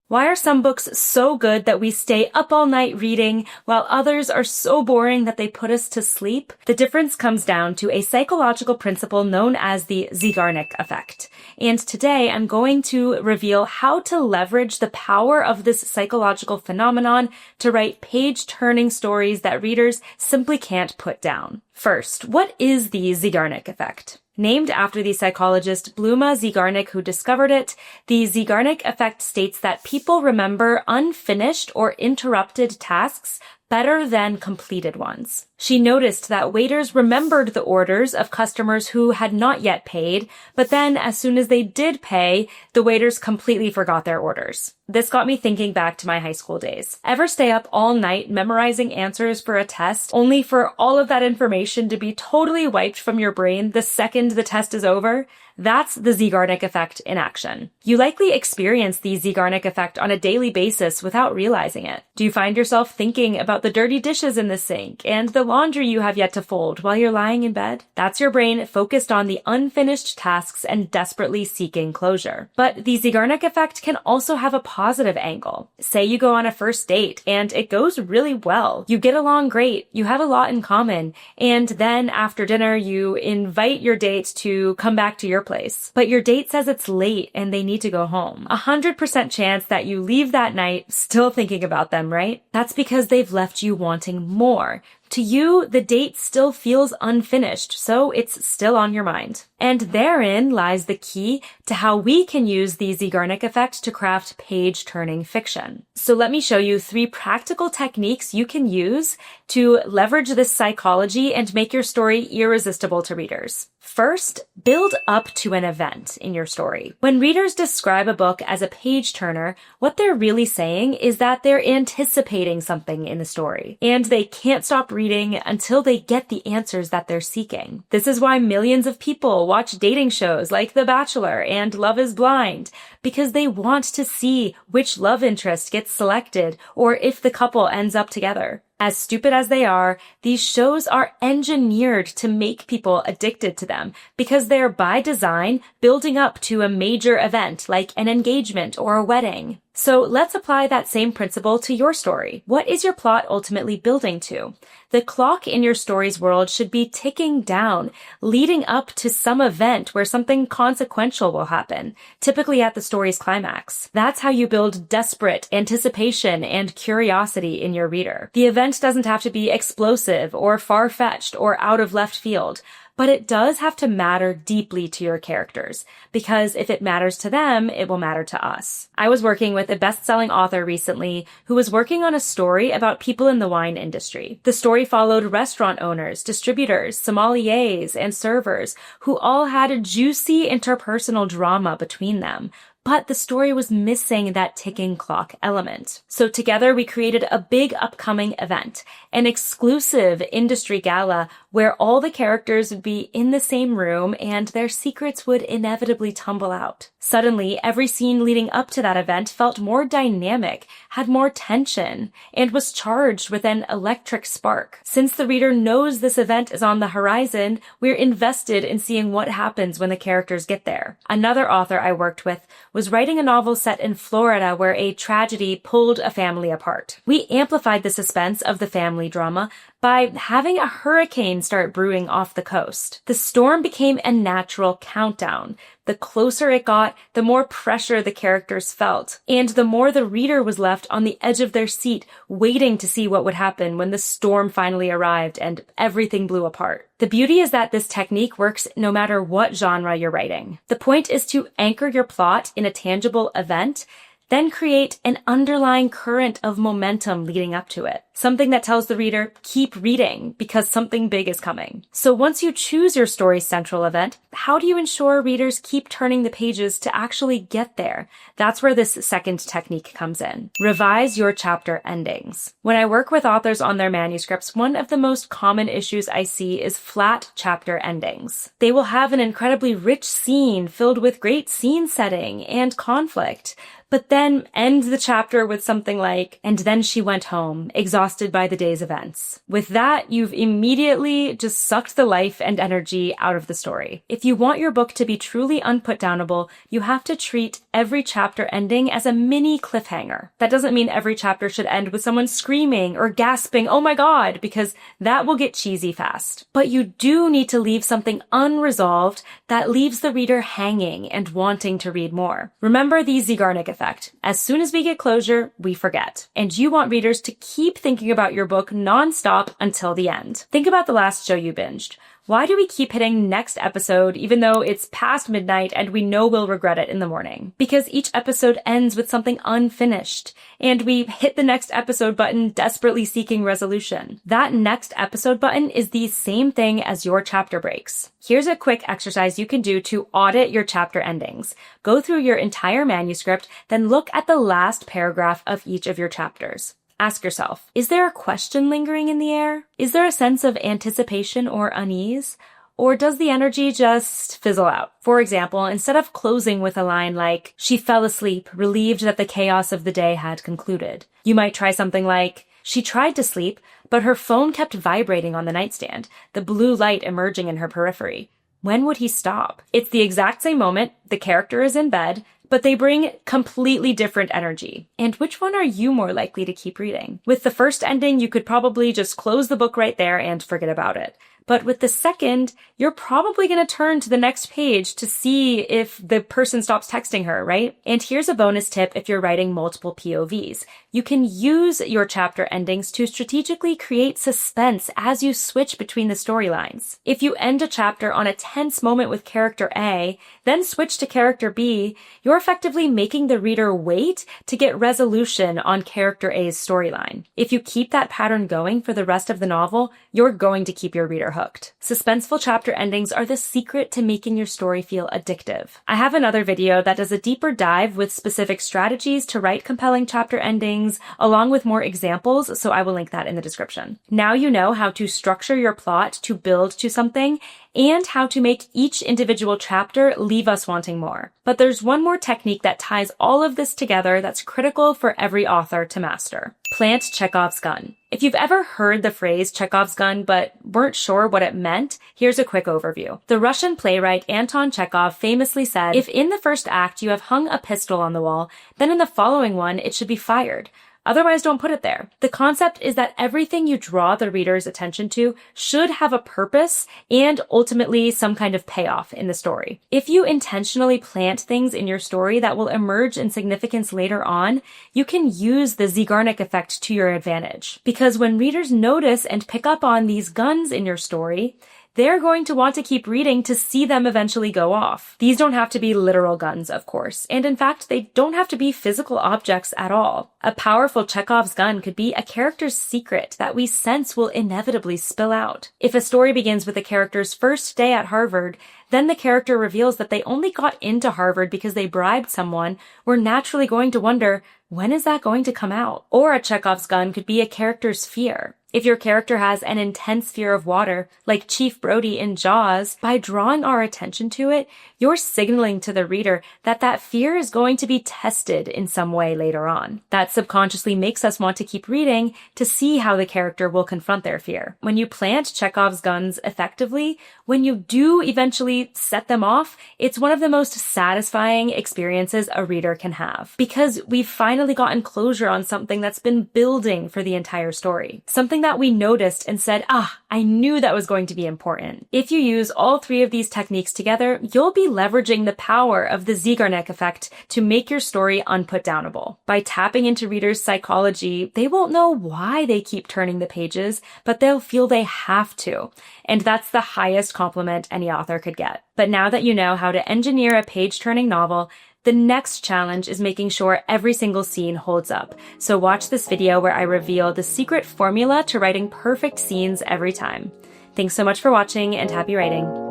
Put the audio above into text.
Why are some books so good that we stay up all night reading, while others are so boring that they put us to sleep? The difference comes down to a psychological principle known as the Zeigarnik effect. And today I'm going to reveal how to leverage the power of this psychological phenomenon to write page-turning stories that readers simply can't put down. First, what is the Zeigarnik effect? Named after the psychologist Bluma Zeigarnik who discovered it, the Zeigarnik effect states that people remember unfinished or interrupted tasks better than completed ones. She noticed that waiters remembered the orders of customers who had not yet paid, but then as soon as they did pay, the waiters completely forgot their orders. This got me thinking back to my high school days. Ever stay up all night memorizing answers for a test, only for all of that information to be totally wiped from your brain the second the test is over? That's the Zeigarnik effect in action. You likely experience the Zeigarnik effect on a daily basis without realizing it. Do you find yourself thinking about the dirty dishes in the sink and the laundry you have yet to fold while you're lying in bed? That's your brain focused on the unfinished tasks and desperately seeking closure. But the Zeigarnik effect can also have a positive angle. Say you go on a first date and it goes really well. You get along great, you have a lot in common, and then after dinner you invite your date to come back to your place. But your date says it's late and they need to go home. 100% chance that you leave that night still thinking about them, right? That's because they've left you wanting more. To you, the date still feels unfinished, so it's still on your mind. And therein lies the key to how we can use the Zeigarnik effect to craft page-turning fiction. So let me show you 3 practical techniques you can use to leverage this psychology and make your story irresistible to readers. First, build up to an event in your story. When readers describe a book as a page-turner, what they're really saying is that they're anticipating something in the story, and they can't stop reading until they get the answers that they're seeking. This is why millions of people watch dating shows like The Bachelor and Love is Blind, because they want to see which love interest gets selected or if the couple ends up together. As stupid as they are, these shows are engineered to make people addicted to them because they're by design building up to a major event like an engagement or a wedding. So let's apply that same principle to your story. What is your plot ultimately building to? The clock in your story's world should be ticking down, leading up to some event where something consequential will happen, typically at the story's climax. That's how you build desperate anticipation and curiosity in your reader. The event doesn't have to be explosive or far-fetched or out of left field, but it does have to matter deeply to your characters, because if it matters to them, it will matter to us. I was working with a best-selling author recently who was working on a story about people in the wine industry. The story followed restaurant owners, distributors, sommeliers, and servers who all had a juicy interpersonal drama between them. But the story was missing that ticking clock element. So together we created a big upcoming event, an exclusive industry gala where all the characters would be in the same room and their secrets would inevitably tumble out. Suddenly, every scene leading up to that event felt more dynamic, had more tension, and was charged with an electric spark. Since the reader knows this event is on the horizon, we're invested in seeing what happens when the characters get there. Another author I worked with was writing a novel set in Florida where a tragedy pulled a family apart. We amplified the suspense of the family drama by having a hurricane start brewing off the coast. The storm became a natural countdown. The closer it got, the more pressure the characters felt, and the more the reader was left on the edge of their seat, waiting to see what would happen when the storm finally arrived and everything blew apart. The beauty is that this technique works no matter what genre you're writing. The point is to anchor your plot in a tangible event, then create an underlying current of momentum leading up to it. Something that tells the reader, keep reading, because something big is coming. So once you choose your story's central event, how do you ensure readers keep turning the pages to actually get there? That's where this second technique comes in. Revise your chapter endings. When I work with authors on their manuscripts, one of the most common issues I see is flat chapter endings. They will have an incredibly rich scene filled with great scene setting and conflict, but then end the chapter with something like, and then she went home, exhausted exhausted by the day's events. With that, you've immediately just sucked the life and energy out of the story. If you want your book to be truly unputdownable, you have to treat every chapter ending as a mini cliffhanger. That doesn't mean every chapter should end with someone screaming or gasping, "Oh my God," because that will get cheesy fast. But you do need to leave something unresolved that leaves the reader hanging and wanting to read more. Remember the Zeigarnik effect. As soon as we get closure, we forget. And you want readers to keep thinking about your book nonstop until the end. Think about the last show you binged. Why do we keep hitting next episode even though it's past midnight and we know we'll regret it in the morning? Because each episode ends with something unfinished, and we hit the next episode button desperately seeking resolution. That next episode button is the same thing as your chapter breaks. Here's a quick exercise you can do to audit your chapter endings. Go through your entire manuscript, then look at the last paragraph of each of your chapters. Ask yourself, is there a question lingering in the air? Is there a sense of anticipation or unease? Or does the energy just fizzle out? For example, instead of closing with a line like, "She fell asleep, relieved that the chaos of the day had concluded," you might try something like, "She tried to sleep, but her phone kept vibrating on the nightstand, the blue light emerging in her periphery. When would he stop?" It's the exact same moment, the character is in bed, but they bring completely different energy. And which one are you more likely to keep reading? With the first ending, you could probably just close the book right there and forget about it. But with the second, you're probably going to turn to the next page to see if the person stops texting her, right? And here's a bonus tip if you're writing multiple POVs. You can use your chapter endings to strategically create suspense as you switch between the storylines. If you end a chapter on a tense moment with character A, then switch to character B, you're effectively making the reader wait to get resolution on character A's storyline. If you keep that pattern going for the rest of the novel, you're going to keep your reader hooked. Suspenseful chapter endings are the secret to making your story feel addictive. I have another video that does a deeper dive with specific strategies to write compelling chapter endings, along with more examples, so I will link that in the description. Now you know how to structure your plot to build to something, and how to make each individual chapter leave us wanting more. But there's one more technique that ties all of this together that's critical for every author to master. Plant Chekhov's gun. If you've ever heard the phrase Chekhov's gun but weren't sure what it meant, here's a quick overview. The Russian playwright Anton Chekhov famously said, "If in the first act you have hung a pistol on the wall, then in the following one it should be fired. Otherwise, don't put it there." The concept is that everything you draw the reader's attention to should have a purpose and ultimately some kind of payoff in the story. If you intentionally plant things in your story that will emerge in significance later on, you can use the Zeigarnik effect to your advantage. Because when readers notice and pick up on these guns in your story, they're going to want to keep reading to see them eventually go off. These don't have to be literal guns, of course, and in fact, they don't have to be physical objects at all. A powerful Chekhov's gun could be a character's secret that we sense will inevitably spill out. If a story begins with a character's first day at Harvard, then the character reveals that they only got into Harvard because they bribed someone, we're naturally going to wonder, when is that going to come out? Or a Chekhov's gun could be a character's fear. If your character has an intense fear of water, like Chief Brody in Jaws, by drawing our attention to it, you're signaling to the reader that that fear is going to be tested in some way later on. That subconsciously makes us want to keep reading to see how the character will confront their fear. When you plant Chekhov's guns effectively, when you do eventually set them off, it's one of the most satisfying experiences a reader can have. Because we've finally gotten closure on something that's been building for the entire story. Something that we noticed and said, I knew that was going to be important. If you use all three of these techniques together, you'll be leveraging the power of the Zeigarnik effect to make your story unputdownable. By tapping into readers' psychology, they won't know why they keep turning the pages, but they'll feel they have to. And that's the highest compliment any author could get. But now that you know how to engineer a page-turning novel, the next challenge is making sure every single scene holds up. So watch this video where I reveal the secret formula to writing perfect scenes every time. Thanks so much for watching and happy writing.